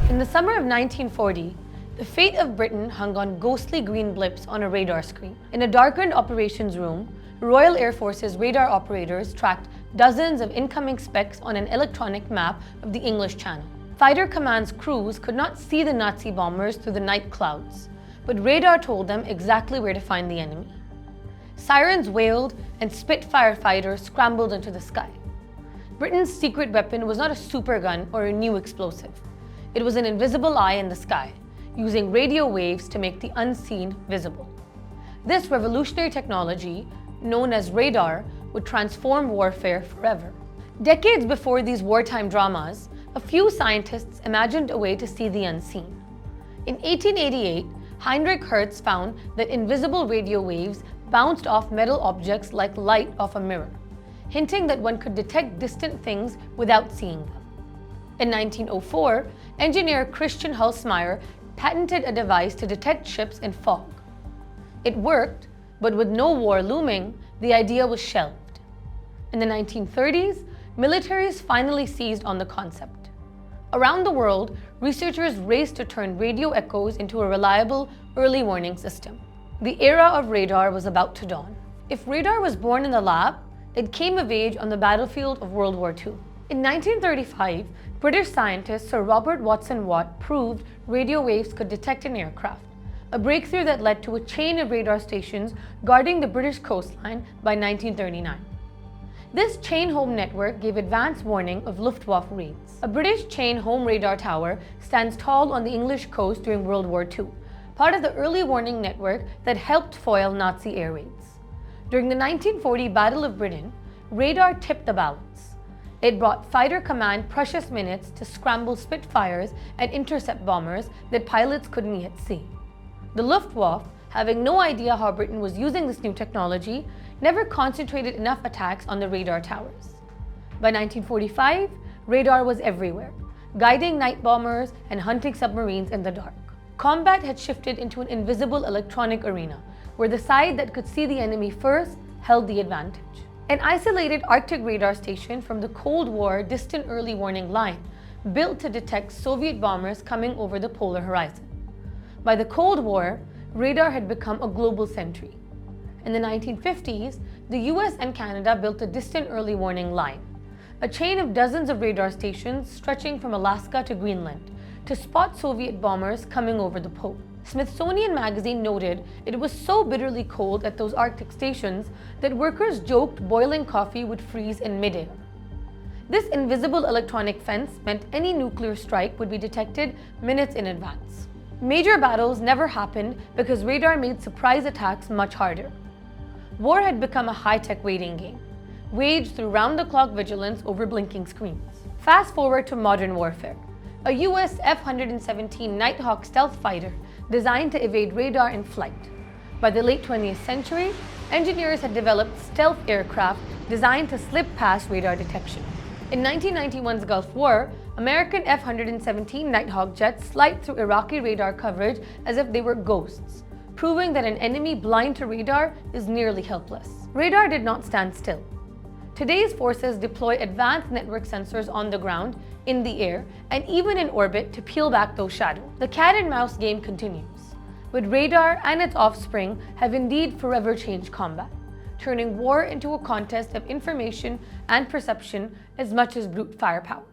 In the summer of 1940, the fate of Britain hung on ghostly green blips on a radar screen. In a darkened operations room, Royal Air Force's radar operators tracked dozens of incoming specks on an electronic map of the English Channel. Fighter Command's crews could not see the Nazi bombers through the night clouds, but radar told them exactly where to find the enemy. Sirens wailed and Spitfire fighters scrambled into the sky. Britain's secret weapon was not a supergun or a new explosive. It was an invisible eye in the sky, using radio waves to make the unseen visible. This revolutionary technology, known as radar, would transform warfare forever. Decades before these wartime dramas, a few scientists imagined a way to see the unseen. In 1888, Heinrich Hertz found that invisible radio waves bounced off metal objects like light off a mirror, hinting that one could detect distant things without seeing them. In 1904, engineer Christian Hülsmeyer patented a device to detect ships in fog. It worked, but with no war looming, the idea was shelved. In the 1930s, militaries finally seized on the concept. Around the world, researchers raced to turn radio echoes into a reliable early warning system. The era of radar was about to dawn. If radar was born in the lab, it came of age on the battlefield of World War II. In 1935, British scientist Sir Robert Watson Watt proved radio waves could detect an aircraft, a breakthrough that led to a chain of radar stations guarding the British coastline by 1939. This chain home network gave advance warning of Luftwaffe raids. A British chain home radar tower stands tall on the English coast during World War II, part of the early warning network that helped foil Nazi air raids. During the 1940 Battle of Britain, radar tipped the balance. It brought Fighter Command precious minutes to scramble Spitfires and intercept bombers that pilots couldn't yet see. The Luftwaffe, having no idea how Britain was using this new technology, never concentrated enough attacks on the radar towers. By 1945, radar was everywhere, guiding night bombers and hunting submarines in the dark. Combat had shifted into an invisible electronic arena, where the side that could see the enemy first held the advantage. An isolated Arctic radar station from the Cold War distant early warning line, built to detect Soviet bombers coming over the polar horizon. By the Cold War, radar had become a global sentry. In the 1950s, the US and Canada built a distant early warning line, a chain of dozens of radar stations stretching from Alaska to Greenland, to spot Soviet bombers coming over the pole. Smithsonian Magazine noted it was so bitterly cold at those Arctic stations that workers joked boiling coffee would freeze in midair. This invisible electronic fence meant any nuclear strike would be detected minutes in advance. Major battles never happened because radar made surprise attacks much harder. War had become a high-tech waiting game, waged through round-the-clock vigilance over blinking screens. Fast forward to modern warfare. A US F-117 Nighthawk stealth fighter designed to evade radar in flight. By the late 20th century, engineers had developed stealth aircraft designed to slip past radar detection. In 1991's Gulf War, American F-117 Nighthawk jets slid through Iraqi radar coverage as if they were ghosts, proving that an enemy blind to radar is nearly helpless. Radar did not stand still. Today's forces deploy advanced network sensors on the ground, in the air, and even in orbit to peel back those shadows. The cat and mouse game continues, but radar and its offspring have indeed forever changed combat, turning war into a contest of information and perception as much as brute firepower.